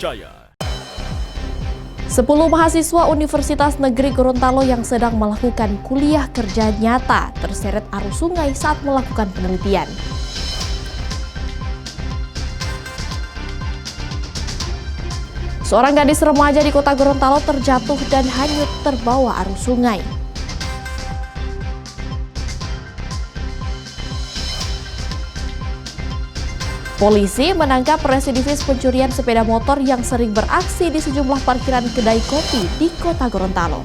terpercaya. 10 mahasiswa Universitas Negeri Gorontalo yang sedang melakukan kuliah kerja nyata terseret arus sungai saat melakukan penelitian. Seorang gadis remaja di kota Gorontalo terjatuh dan hanyut terbawa arus sungai. Polisi menangkap residivis pencurian sepeda motor yang sering beraksi di sejumlah parkiran kedai kopi di kota Gorontalo.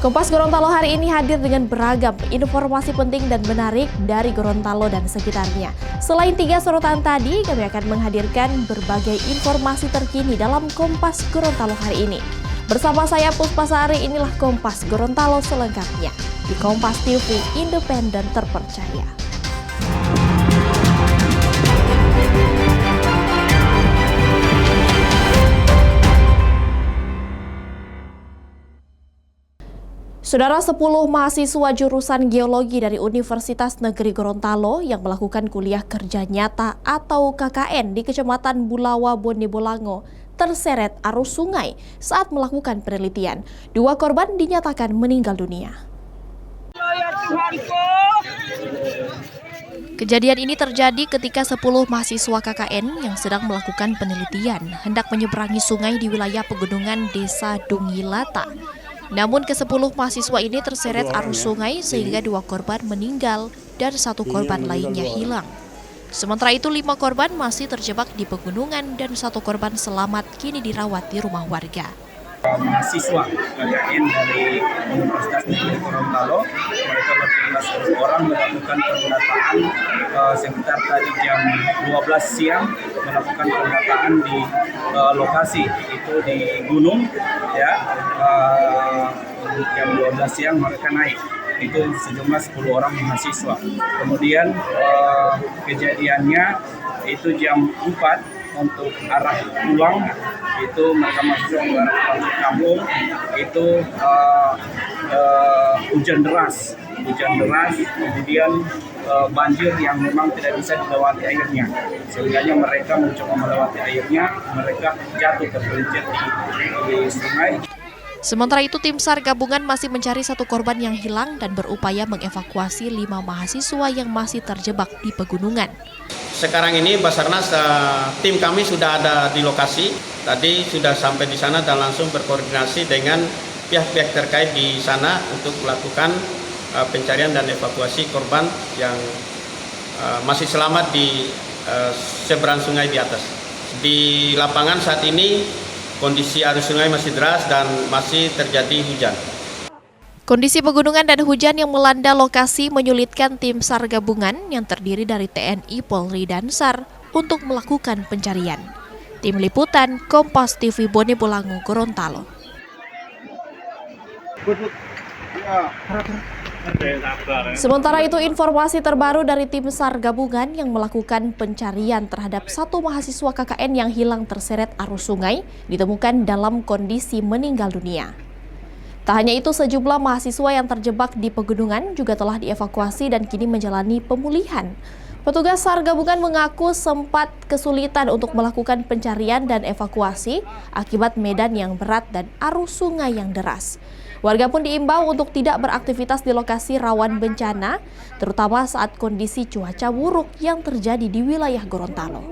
Kompas Gorontalo hari ini hadir dengan beragam informasi penting dan menarik dari Gorontalo dan sekitarnya. Selain 3 sorotan tadi, kami akan menghadirkan berbagai informasi terkini dalam Kompas Gorontalo hari ini. Bersama saya Puspasari, inilah Kompas Gorontalo selengkapnya di Kompas TV Independen Terpercaya. Saudara, 10 mahasiswa jurusan geologi dari Universitas Negeri Gorontalo yang melakukan kuliah kerja nyata atau KKN di Kecamatan Bulawa, Bone Bolango terseret arus sungai saat melakukan penelitian. 2 korban dinyatakan meninggal dunia. Kejadian ini terjadi ketika 10 mahasiswa KKN yang sedang melakukan penelitian hendak menyeberangi sungai di wilayah pegunungan Desa Dungilata. Namun ke-10 mahasiswa ini terseret arus sungai sehingga 2 korban meninggal dan 1 korban lainnya hilang. Sementara itu 5 korban masih terjebak di pegunungan dan 1 korban selamat kini dirawat di rumah warga. Mahasiswa KKN dari Universitas Negeri Gorontalo, mereka berjumlah 10 orang melakukan pendataan sekitar tadi jam 12 siang melakukan pendataan di lokasi itu di gunung ya. Jam 12 siang mereka naik, itu sejumlah 10 orang mahasiswa. Kemudian kejadiannya itu jam 4 untuk arah pulang, itu mereka mahasiswa mengarah ke kampung, itu hujan deras, kemudian banjir yang memang tidak bisa dilewati airnya, sehingga mereka mencoba melewati airnya, mereka jatuh tergelincir di sungai. Sementara itu, tim SAR gabungan masih mencari 1 korban yang hilang dan berupaya mengevakuasi 5 mahasiswa yang masih terjebak di pegunungan. Sekarang ini Basarnas, tim kami sudah ada di lokasi. Tadi sudah sampai di sana dan langsung berkoordinasi dengan pihak-pihak terkait di sana untuk melakukan pencarian dan evakuasi korban yang masih selamat di seberang sungai di atas. Di lapangan saat ini kondisi arus sungai masih deras dan masih terjadi hujan. Kondisi pegunungan dan hujan yang melanda lokasi menyulitkan tim SAR gabungan yang terdiri dari TNI, Polri, dan SAR untuk melakukan pencarian. Tim Liputan Kompas TV Bone Bolango, Gorontalo. Sementara itu, informasi terbaru dari tim SAR gabungan yang melakukan pencarian terhadap 1 mahasiswa KKN yang hilang terseret arus sungai ditemukan dalam kondisi meninggal dunia. Tak hanya itu, sejumlah mahasiswa yang terjebak di pegunungan juga telah dievakuasi dan kini menjalani pemulihan. Petugas SAR gabungan mengaku sempat kesulitan untuk melakukan pencarian dan evakuasi akibat medan yang berat dan arus sungai yang deras. Warga pun diimbau untuk tidak beraktivitas di lokasi rawan bencana, terutama saat kondisi cuaca buruk yang terjadi di wilayah Gorontalo.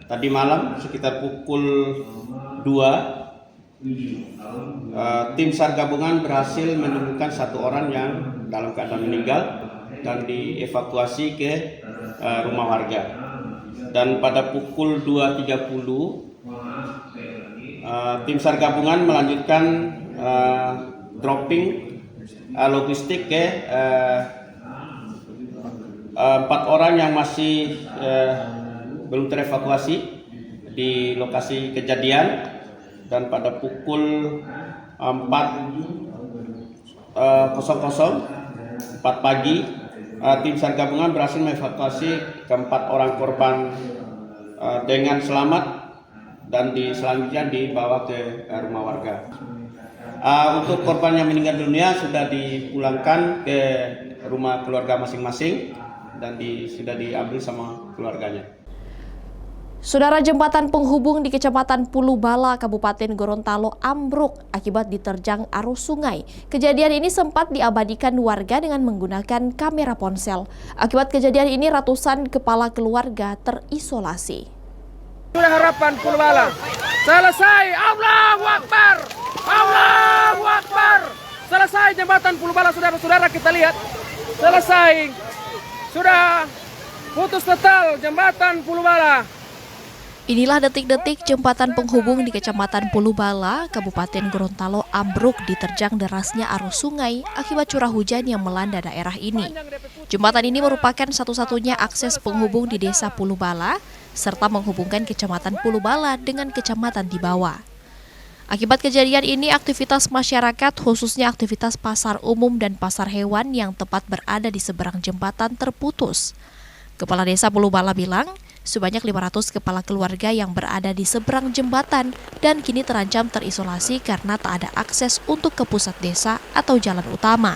Tadi malam sekitar pukul 2, tim SAR gabungan berhasil menemukan 1 orang yang dalam keadaan meninggal dan dievakuasi ke rumah warga. Dan pada pukul 2.30 tim SAR gabungan melanjutkan dropping logistik ke 4 orang yang masih belum terevakuasi di lokasi kejadian. Dan pada pukul 4 pagi tim SAR gabungan berhasil mengevakuasi keempat orang korban dengan selamat dan selanjutnya dibawa ke rumah warga. Untuk korban yang meninggal dunia sudah dipulangkan ke rumah keluarga masing-masing dan sudah diambil sama keluarganya. Saudara, jembatan penghubung di Kecamatan Pulubala, Kabupaten Gorontalo ambruk akibat diterjang arus sungai. Kejadian ini sempat diabadikan warga dengan menggunakan kamera ponsel. Akibat kejadian ini ratusan kepala keluarga terisolasi. Sudah harapan Pulubala. Selesai. Allahu Akbar. Allahu Akbar. Selesai jembatan Pulubala, saudara-saudara, kita lihat. Selesai. Sudah putus total jembatan Pulubala. Inilah detik-detik jembatan penghubung di Kecamatan Pulubala, Kabupaten Gorontalo ambruk diterjang derasnya arus sungai akibat curah hujan yang melanda daerah ini. Jembatan ini merupakan satu-satunya akses penghubung di Desa Pulubala, serta menghubungkan Kecamatan Pulubala dengan kecamatan di bawah. Akibat kejadian ini, aktivitas masyarakat, khususnya aktivitas pasar umum dan pasar hewan yang tepat berada di seberang jembatan terputus. Kepala Desa Pulubala bilang, sebanyak 500 kepala keluarga yang berada di seberang jembatan dan kini terancam terisolasi karena tak ada akses untuk ke pusat desa atau jalan utama.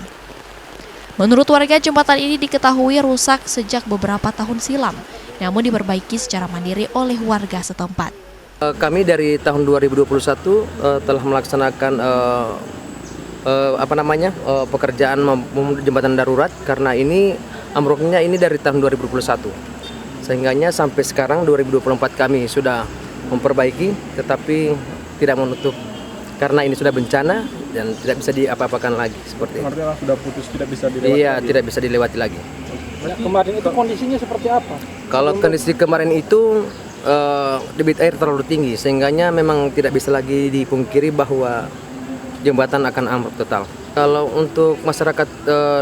Menurut warga, jembatan ini diketahui rusak sejak beberapa tahun silam, namun diperbaiki secara mandiri oleh warga setempat. Kami dari tahun 2021 telah melaksanakan pekerjaan jembatan darurat karena ini ambruknya ini dari tahun 2021. Sehingganya sampai sekarang 2024 kami sudah memperbaiki, tetapi tidak menutup karena ini sudah bencana dan tidak bisa diapa-apakan lagi seperti itu. Artinya sudah putus, tidak bisa dilewati. Iya, lagi. tidak bisa dilewati lagi. Ya, kemarin itu kondisinya seperti apa? Kalau kondisi kemarin itu debit air terlalu tinggi, sehingganya memang tidak bisa lagi dipungkiri bahwa jembatan akan ambruk total. Kalau untuk masyarakat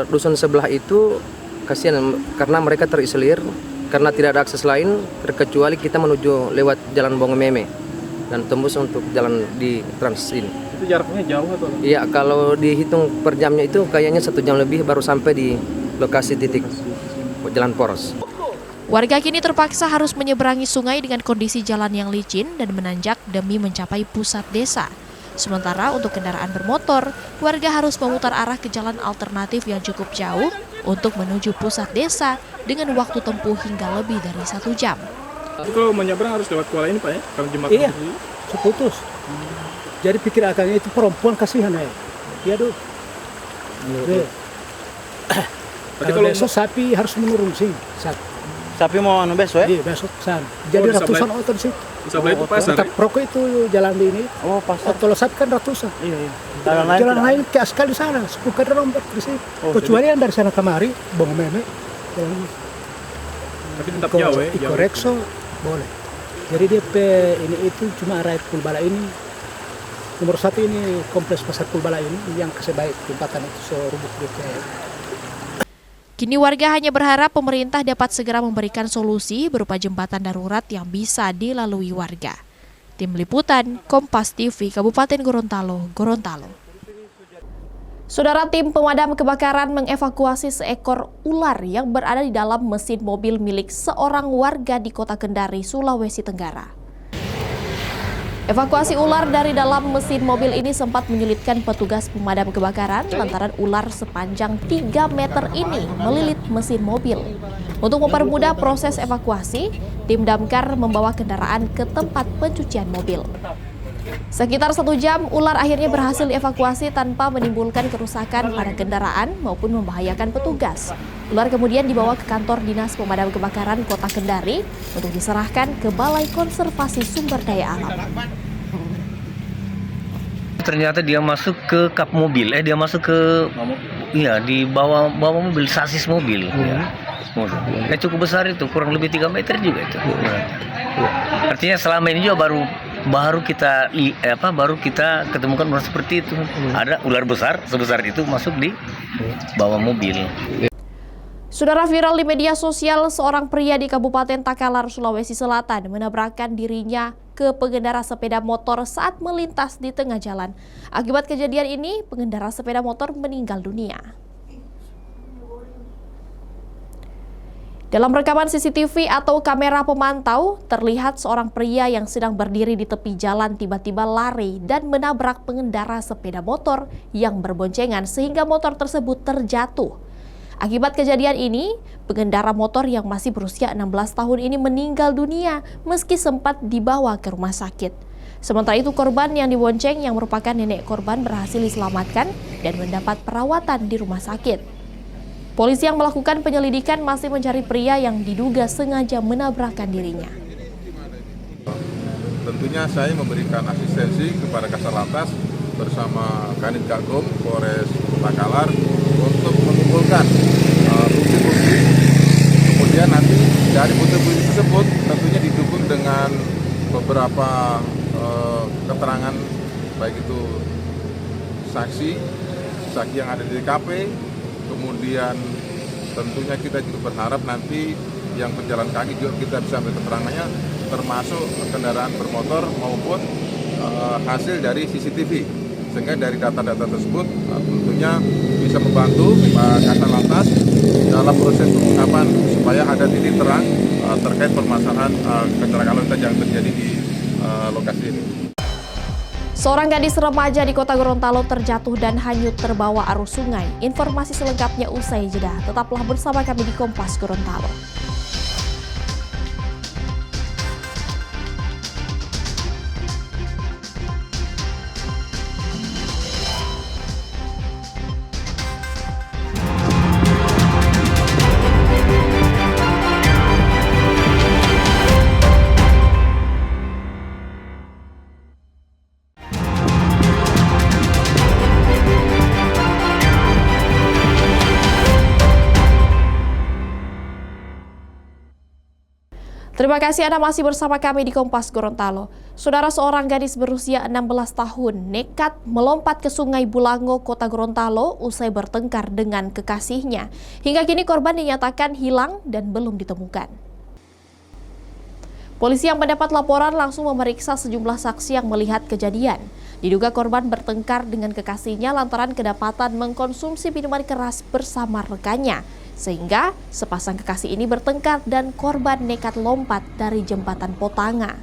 dusun sebelah itu kasihan karena mereka terisolir. Karena tidak ada akses lain terkecuali kita menuju lewat jalan Bongomeme dan tembus untuk jalan di Trans ini. Itu jaraknya jauh atau? Iya, kalau dihitung per jamnya itu kayaknya 1 jam lebih baru sampai di lokasi titik jalan poros. Warga kini terpaksa harus menyeberangi sungai dengan kondisi jalan yang licin dan menanjak demi mencapai pusat desa. Sementara untuk kendaraan bermotor, warga harus memutar arah ke jalan alternatif yang cukup jauh untuk menuju pusat desa dengan waktu tempuh hingga lebih dari 1 jam. Itu kalau menyeberang harus lewat kuala ini Pak ya? Kalau jembatan iya, seputus. Jadi pikir akalnya itu perempuan kasihan ya. Iya dong. Kalau besok sapi harus menurun sih. Sapi mau besok ya? Iya, besok sana. Jadi ratusan otot sih. Sebelah itu pasar. Rokok itu jalan di ini. Oh, pasar. Kalau sapi kan ratusan. Iya. Jalan lain kayak sekali sana, 10 kali rombak di sini. Kecuali yang dari sana kemari, Bongomeme. Tapi tetap jauh ya? Iko Rekso boleh. Jadi dia ini itu cuma area Pulubala ini. Nomor 1 ini kompleks pasar Pulubala ini yang sebaik jembatan itu serubuk gitu. Kini warga hanya berharap pemerintah dapat segera memberikan solusi berupa jembatan darurat yang bisa dilalui warga. Tim Liputan, Kompas TV, Kabupaten Gorontalo, Gorontalo. Saudara, tim pemadam kebakaran mengevakuasi seekor ular yang berada di dalam mesin mobil milik seorang warga di Kota Kendari, Sulawesi Tenggara. Evakuasi ular dari dalam mesin mobil ini sempat menyulitkan petugas pemadam kebakaran lantaran ular sepanjang 3 meter ini melilit mesin mobil. Untuk mempermudah proses evakuasi, tim damkar membawa kendaraan ke tempat pencucian mobil. Sekitar 1 jam, ular akhirnya berhasil dievakuasi tanpa menimbulkan kerusakan pada kendaraan maupun membahayakan petugas. Ular kemudian dibawa ke kantor Dinas Pemadam Kebakaran Kota Kendari untuk diserahkan ke Balai Konservasi Sumber Daya Alam. Ternyata dia masuk ke kap mobil, dia masuk ke, iya, di bawah mobil, sasis mobil. Cukup besar itu, kurang lebih 3 meter juga itu. Artinya selama ini juga baru kita ketemukan ular seperti itu. Ada ular besar sebesar itu masuk di bawah mobil. Saudara, viral di media sosial, seorang pria di Kabupaten Takalar, Sulawesi Selatan menabrakkan dirinya ke pengendara sepeda motor saat melintas di tengah jalan. Akibat kejadian ini, pengendara sepeda motor meninggal dunia. Dalam rekaman CCTV atau kamera pemantau, terlihat seorang pria yang sedang berdiri di tepi jalan tiba-tiba lari dan menabrak pengendara sepeda motor yang berboncengan sehingga motor tersebut terjatuh. Akibat kejadian ini, pengendara motor yang masih berusia 16 tahun ini meninggal dunia meski sempat dibawa ke rumah sakit. Sementara itu, korban yang dibonceng yang merupakan nenek korban berhasil diselamatkan dan mendapat perawatan di rumah sakit. Polisi yang melakukan penyelidikan masih mencari pria yang diduga sengaja menabrakkan dirinya. Tentunya saya memberikan asistensi kepada Kasar Lantas bersama Kanit Gakum, Polres Takalar untuk mengumpulkan bukti-bukti. Kemudian nanti dari bukti-bukti tersebut tentunya didukung dengan beberapa keterangan baik itu saksi yang ada di TKP. Kemudian tentunya kita juga berharap nanti yang berjalan kaki juga kita bisa ambil keterangannya, termasuk kendaraan bermotor maupun hasil dari CCTV. Sehingga dari data-data tersebut tentunya bisa membantu Kasar Lantas dalam proses pengungkapan supaya ada titik terang terkait permasalahan kecelakaan lalu lintas yang terjadi di lokasi ini. Seorang gadis remaja di Kota Gorontalo terjatuh dan hanyut terbawa arus sungai. Informasi selengkapnya usai jeda. Tetaplah bersama kami di Kompas Gorontalo. Terima kasih Anda masih bersama kami di Kompas Gorontalo. Saudara, seorang gadis berusia 16 tahun nekat melompat ke Sungai Bulango, Kota Gorontalo usai bertengkar dengan kekasihnya. Hingga kini korban dinyatakan hilang dan belum ditemukan. Polisi yang mendapat laporan langsung memeriksa sejumlah saksi yang melihat kejadian. Diduga korban bertengkar dengan kekasihnya lantaran kedapatan mengkonsumsi minuman keras bersama rekannya. Sehingga sepasang kekasih ini bertengkar dan korban nekat lompat dari jembatan Potanga.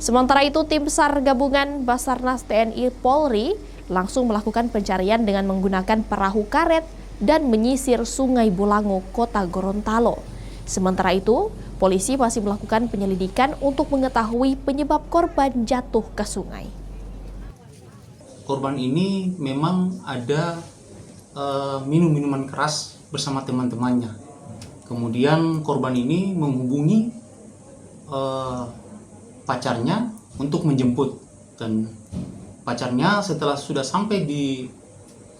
Sementara itu, tim SAR gabungan Basarnas TNI Polri langsung melakukan pencarian dengan menggunakan perahu karet dan menyisir Sungai Bulango, Kota Gorontalo. Sementara itu, polisi masih melakukan penyelidikan untuk mengetahui penyebab korban jatuh ke sungai. Korban ini memang ada minum minuman keras bersama teman-temannya. Kemudian korban ini menghubungi pacarnya untuk menjemput, dan pacarnya setelah sudah sampai di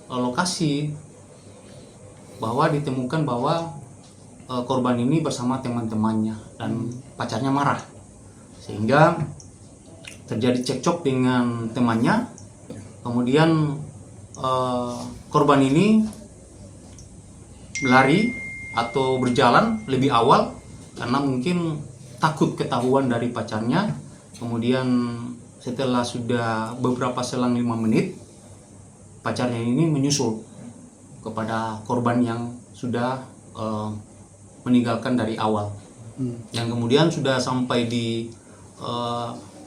lokasi bahwa ditemukan bahwa korban ini bersama teman-temannya dan pacarnya marah, sehingga terjadi cekcok dengan temannya. Kemudian korban ini lari atau berjalan lebih awal karena mungkin takut ketahuan dari pacarnya. Kemudian setelah sudah beberapa selang 5 menit, pacarnya ini menyusul kepada korban yang sudah meninggalkan dari awal. Yang kemudian sudah sampai di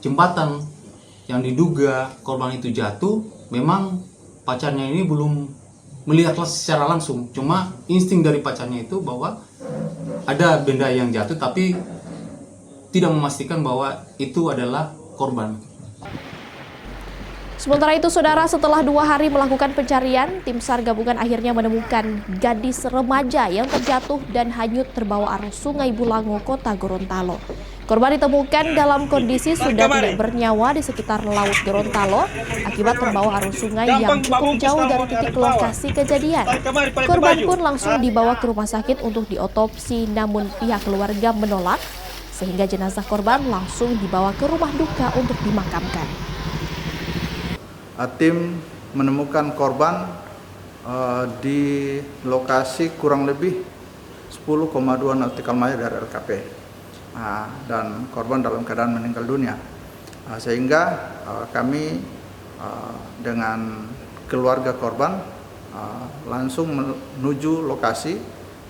jembatan yang diduga korban itu jatuh. Memang pacarnya ini belum melihatlah secara langsung, cuma insting dari pacarnya itu bahwa ada benda yang jatuh, tapi tidak memastikan bahwa itu adalah korban. Sementara itu, saudara, setelah 2 hari melakukan pencarian, tim SAR gabungan akhirnya menemukan gadis remaja yang terjatuh dan hanyut terbawa arus Sungai Bulango, Kota Gorontalo. Korban ditemukan dalam kondisi sudah tidak bernyawa di sekitar Laut Gorontalo akibat terbawa arus sungai yang cukup jauh dari titik lokasi kejadian. Korban pun langsung dibawa ke rumah sakit untuk diotopsi, namun pihak keluarga menolak, sehingga jenazah korban langsung dibawa ke rumah duka untuk dimakamkan. Tim menemukan korban di lokasi kurang lebih 10,2 nautical mile dari RKP. Dan korban dalam keadaan meninggal dunia. Sehingga kami dengan keluarga korban langsung menuju lokasi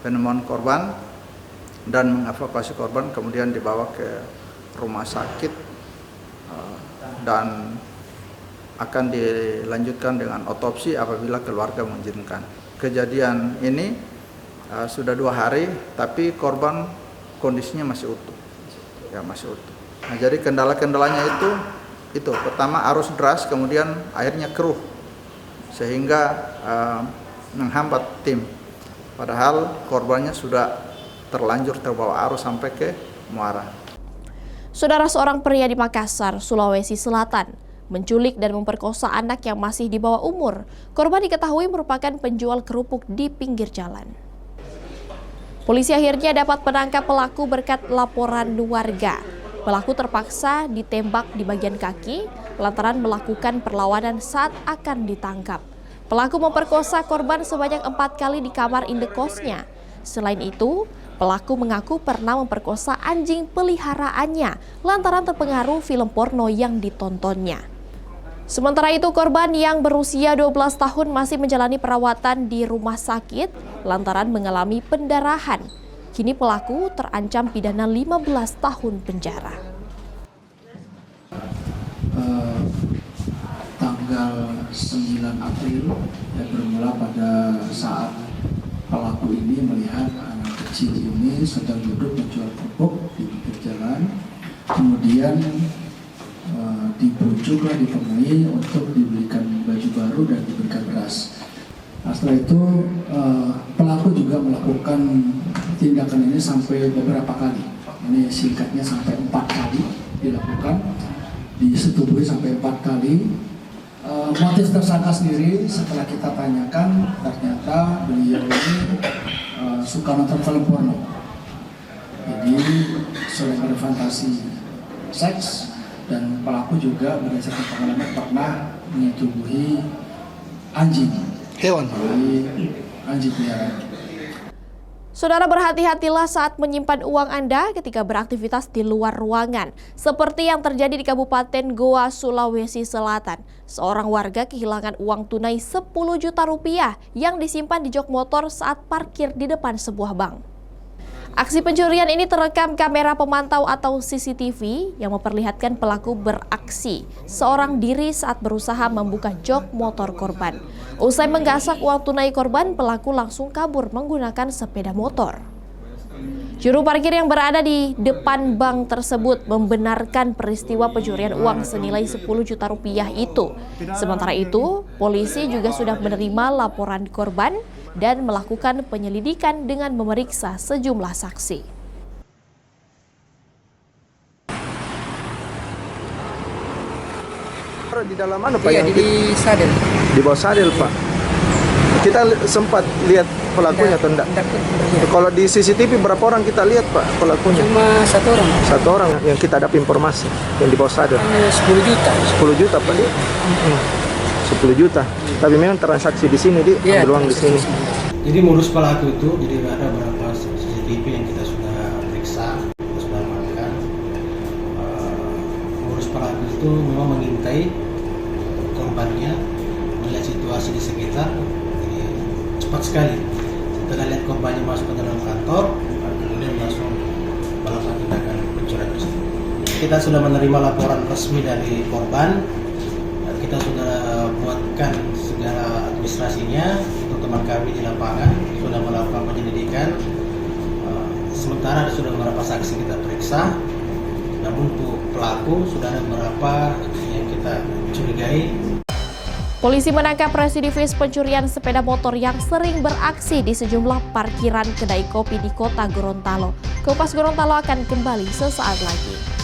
penemuan korban dan mengevakuasi korban, kemudian dibawa ke rumah sakit dan akan dilanjutkan dengan otopsi apabila keluarga mengizinkan. Kejadian ini sudah 2 hari, tapi korban kondisinya masih utuh. Ya, masih utuh. Nah, jadi kendala-kendalanya itu pertama arus deras, kemudian airnya keruh sehingga menghambat tim. Padahal korbannya sudah terlanjur terbawa arus sampai ke muara. Saudara, seorang pria di Makassar, Sulawesi Selatan, menculik dan memperkosa anak yang masih di bawah umur. Korban diketahui merupakan penjual kerupuk di pinggir jalan. Polisi akhirnya dapat menangkap pelaku berkat laporan warga. Pelaku terpaksa ditembak di bagian kaki lantaran melakukan perlawanan saat akan ditangkap. Pelaku memperkosa korban sebanyak 4 kali di kamar indekosnya. Selain itu, pelaku mengaku pernah memperkosa anjing peliharaannya lantaran terpengaruh film porno yang ditontonnya. Sementara itu, korban yang berusia 12 tahun masih menjalani perawatan di rumah sakit lantaran mengalami pendarahan. Kini pelaku terancam pidana 15 tahun penjara. Tanggal 9 April bermula pada saat pelaku ini melihat anak kecil ini sedang duduk menjual kerupuk di pinggir jalan. Kemudian dibujuklah, ditemui untuk dibelikan baju baru dan diberikan beras. Nah, setelah itu pelaku juga melakukan tindakan ini sampai beberapa kali. Ini singkatnya sampai 4 kali dilakukan, disetubuhi sampai 4 kali. Motif tersangka sendiri setelah kita tanyakan, ternyata beliau ini suka nonton film porno. Jadi sering berfantasi seks, dan pelaku juga berdasarkan pengalaman pernah menyetubuhi anjing. Hewan. Anjing peliharaan. Saudara, berhati-hatilah saat menyimpan uang Anda ketika beraktivitas di luar ruangan. Seperti yang terjadi di Kabupaten Goa, Sulawesi Selatan. Seorang warga kehilangan uang tunai 10 juta rupiah yang disimpan di jok motor saat parkir di depan sebuah bank. Aksi pencurian ini terekam kamera pemantau atau CCTV yang memperlihatkan pelaku beraksi seorang diri saat berusaha membuka jok motor korban. Usai menggasak uang tunai korban, pelaku langsung kabur menggunakan sepeda motor. Juru parkir yang berada di depan bank tersebut membenarkan peristiwa pencurian uang senilai 10 juta rupiah itu. Sementara itu, polisi juga sudah menerima laporan korban dan melakukan penyelidikan dengan memeriksa sejumlah saksi. Di dalam mana Pak? Iya, di sadel. Di bawah sadel Pak. Kita sempat lihat pelakunya atau enggak? Kalau di CCTV berapa orang kita lihat Pak pelakunya? Cuma 1 orang. 1 orang yang kita dapat informasi yang di bawah sadel. 10 juta. 10 juta Pak. 10 juta. Tapi memang transaksi di sini ambil uang di sini. Jadi modus pelaku itu, jadi ada beberapa CCTV yang kita sudah periksa, kita sudah amankan. Modus pelaku itu memang mengintai korbannya, melihat situasi di sekitar, jadi cepat sekali. Setelah lihat korbannya masuk ke dalam kantor, kemudian langsung melakukan tindakan pencurian tersebut. Kita sudah menerima laporan resmi dari korban. Kita sudah buatkan segala administrasinya untuk teman kami di lapangan, sudah melakukan penyelidikan. Sementara sudah beberapa saksi kita periksa, namun untuk pelaku sudah ada beberapa yang kita curigai. Polisi menangkap residivis pencurian sepeda motor yang sering beraksi di sejumlah parkiran kedai kopi di kota Gorontalo. Kompas Gorontalo akan kembali sesaat lagi.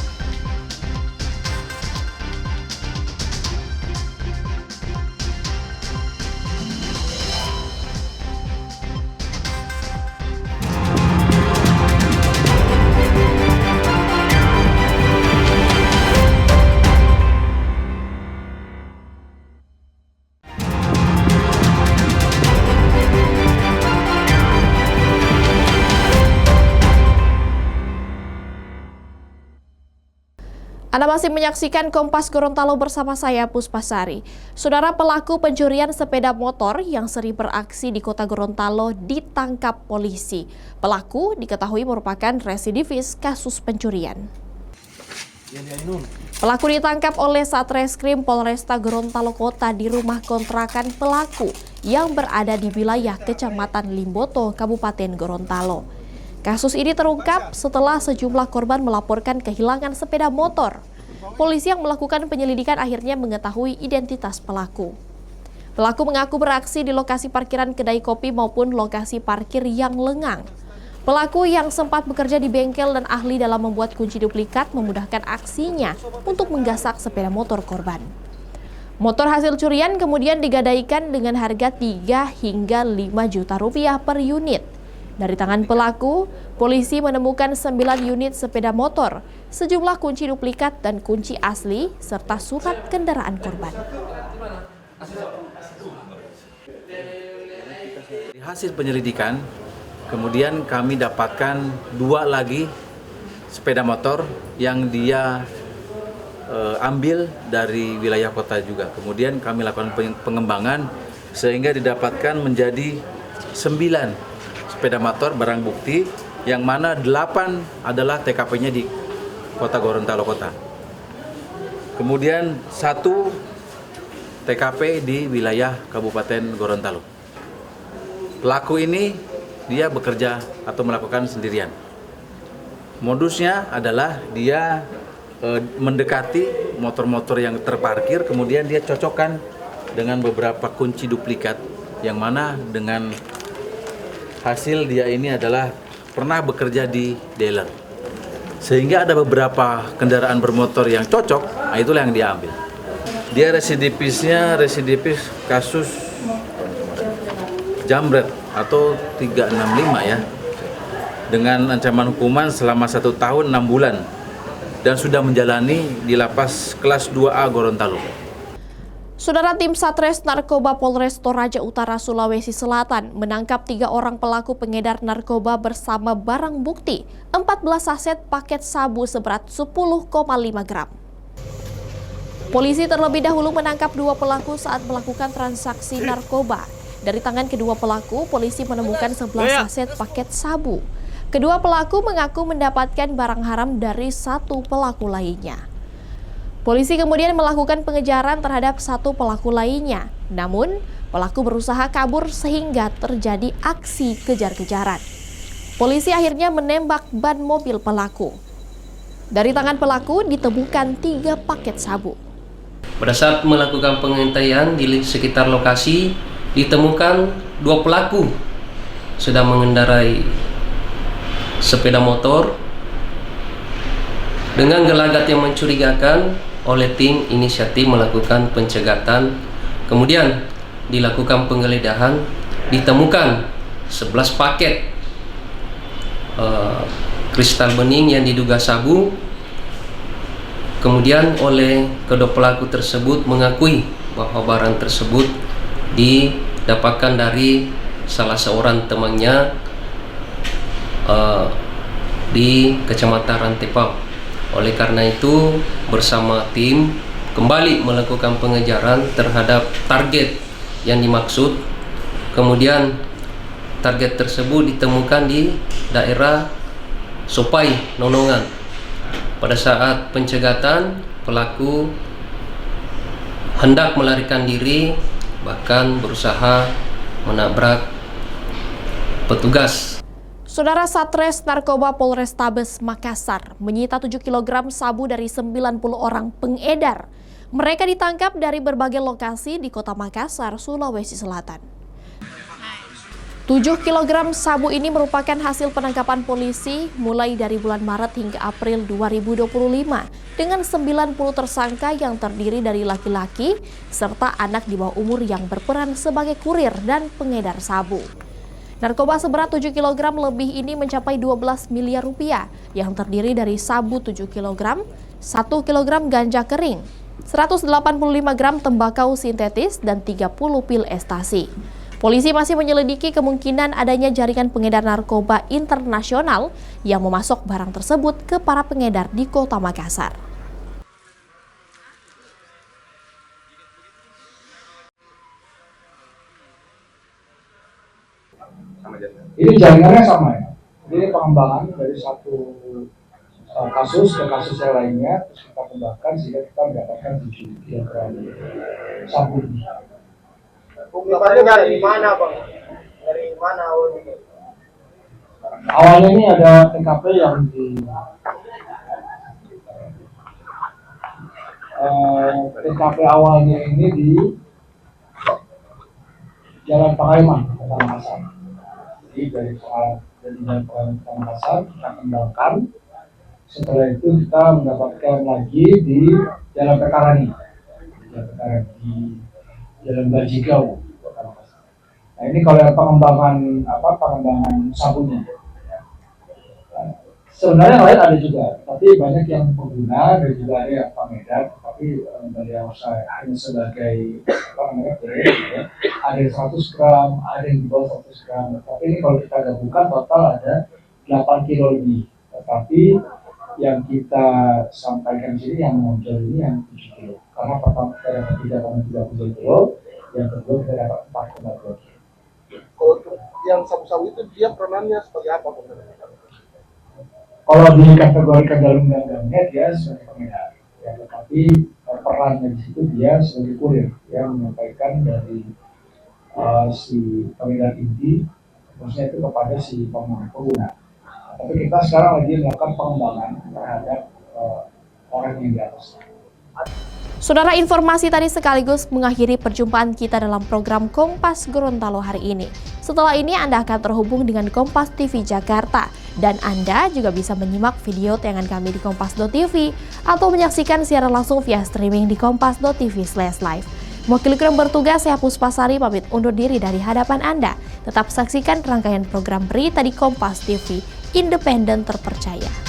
Anda masih menyaksikan Kompas Gorontalo bersama saya Puspasari. Saudara, pelaku pencurian sepeda motor yang sering beraksi di kota Gorontalo ditangkap polisi. Pelaku diketahui merupakan residivis kasus pencurian. Pelaku ditangkap oleh Satreskrim Polresta Gorontalo Kota di rumah kontrakan pelaku yang berada di wilayah Kecamatan Limboto, Kabupaten Gorontalo. Kasus ini terungkap setelah sejumlah korban melaporkan kehilangan sepeda motor. Polisi yang melakukan penyelidikan akhirnya mengetahui identitas pelaku. Pelaku mengaku beraksi di lokasi parkiran kedai kopi maupun lokasi parkir yang lengang. Pelaku yang sempat bekerja di bengkel dan ahli dalam membuat kunci duplikat memudahkan aksinya untuk menggasak sepeda motor korban. Motor hasil curian kemudian digadaikan dengan harga 3 hingga 5 juta rupiah per unit. Dari tangan pelaku, polisi menemukan 9 unit sepeda motor, sejumlah kunci duplikat dan kunci asli, serta surat kendaraan korban. Dari hasil penyelidikan, kemudian kami dapatkan 2 lagi sepeda motor yang dia ambil dari wilayah kota juga. Kemudian kami lakukan pengembangan sehingga didapatkan menjadi 9 sepeda motor barang bukti, yang mana 8 adalah TKP-nya di kota Gorontalo Kota. Kemudian 1 TKP di wilayah Kabupaten Gorontalo. Pelaku ini dia bekerja atau melakukan sendirian. Modusnya adalah dia mendekati motor-motor yang terparkir, kemudian dia cocokkan dengan beberapa kunci duplikat, yang mana dengan hasil dia ini adalah pernah bekerja di dealer. Sehingga ada beberapa kendaraan bermotor yang cocok, nah itulah yang dia ambil. Dia residivis kasus jambret atau 365 ya. Dengan ancaman hukuman selama 1 tahun 6 bulan dan sudah menjalani di lapas kelas 2A Gorontalo. Saudara, tim Satres Narkoba Polres Toraja Utara, Sulawesi Selatan menangkap 3 orang pelaku pengedar narkoba bersama barang bukti 14 saset paket sabu seberat 10,5 gram. Polisi terlebih dahulu menangkap 2 pelaku saat melakukan transaksi narkoba. Dari tangan kedua pelaku, polisi menemukan 11 saset paket sabu. Kedua pelaku mengaku mendapatkan barang haram dari 1 pelaku lainnya. Polisi kemudian melakukan pengejaran terhadap 1 pelaku lainnya. Namun, pelaku berusaha kabur sehingga terjadi aksi kejar-kejaran. Polisi akhirnya menembak ban mobil pelaku. Dari tangan pelaku ditemukan 3 paket sabu. Pada saat melakukan pengintaian di sekitar lokasi, ditemukan 2 pelaku sedang mengendarai sepeda motor dengan gelagat yang mencurigakan. Oleh tim inisiatif melakukan pencegatan, kemudian dilakukan penggeledahan, ditemukan 11 paket kristal bening yang diduga sabu. Kemudian oleh kedua pelaku tersebut mengakui bahwa barang tersebut didapatkan dari salah seorang temannya di Kecamatan Rantepao. Oleh karena itu, bersama tim kembali melakukan pengejaran terhadap target yang dimaksud. Kemudian target tersebut ditemukan di daerah Sopai, Nonongan. Pada saat pencegatan, pelaku hendak melarikan diri, bahkan berusaha menabrak petugas. Saudara, Satres Narkoba Polrestabes Makassar menyita 7 kg sabu dari 90 orang pengedar. Mereka ditangkap dari berbagai lokasi di Kota Makassar, Sulawesi Selatan. 7 kg sabu ini merupakan hasil penangkapan polisi mulai dari bulan Maret hingga April 2025 dengan 90 tersangka yang terdiri dari laki-laki serta anak di bawah umur yang berperan sebagai kurir dan pengedar sabu. Narkoba seberat 7 kg lebih ini mencapai 12 miliar rupiah yang terdiri dari sabu 7 kg, 1 kg ganja kering, 185 gram tembakau sintetis, dan 30 pil ekstasi. Polisi masih menyelidiki kemungkinan adanya jaringan pengedar narkoba internasional yang memasok barang tersebut ke para pengedar di Kota Makassar. Ini jaringannya sama ya. Jadi pengembangan dari satu kasus ke kasus yang lainnya, terus kita kembangkan sehingga kita mendapatkan 7 kilogram sabu. Pengungkapannya dari mana, Bang? Dari mana awalnya? Awalnya ini ada TKP yang di TKP awalnya ini di Jalan Pangaiman, Kota Makassar. Jadi dari Jalan Pangaiman Makassar kita kembangkan. Setelah itu kita mendapatkan lagi di Jalan Pekarani, di Jalan Bajigau, Kota Makassar. Nah ini kalau yang pengembangan sabunya. Sebenarnya lain ada juga, tapi banyak yang pengguna dan juga ada yang pengedar, tapi dari yang saya hanya sebagai ya, ada yang 100 gram, ada yang di bawah 100 gram. Tapi ini kalau kita gabungkan total ada 8 kilo lebih. Tetapi yang kita sampaikan di sini yang muncul ini yang 7 kilo. Karena pertama kita dapat 3,30 kilo, yang kedua kita dapat 4,2 kilo. Kalau yang sabu-sabu itu dia peranannya sebagai apa? Kalau dikategorikan dalam undang-undangnya dia sebagai pengedar, ya, tetapi perannya di situ dia sebagai kurir yang menyampaikan dari si pengedar inti, maksudnya itu kepada si pengguna. Tapi kita sekarang lagi melakukan pengembangan terhadap orang yang di atas. Saudara, informasi tadi sekaligus mengakhiri perjumpaan kita dalam program Kompas Gorontalo hari ini. Setelah ini Anda akan terhubung dengan Kompas TV Jakarta. Dan Anda juga bisa menyimak video tayangan kami di kompas.tv atau menyaksikan siaran langsung via streaming di kompas.tv/live. Mewakili kru bertugas, saya Puspasari pamit undur diri dari hadapan Anda. Tetap saksikan rangkaian program berita di Kompas TV, independen terpercaya.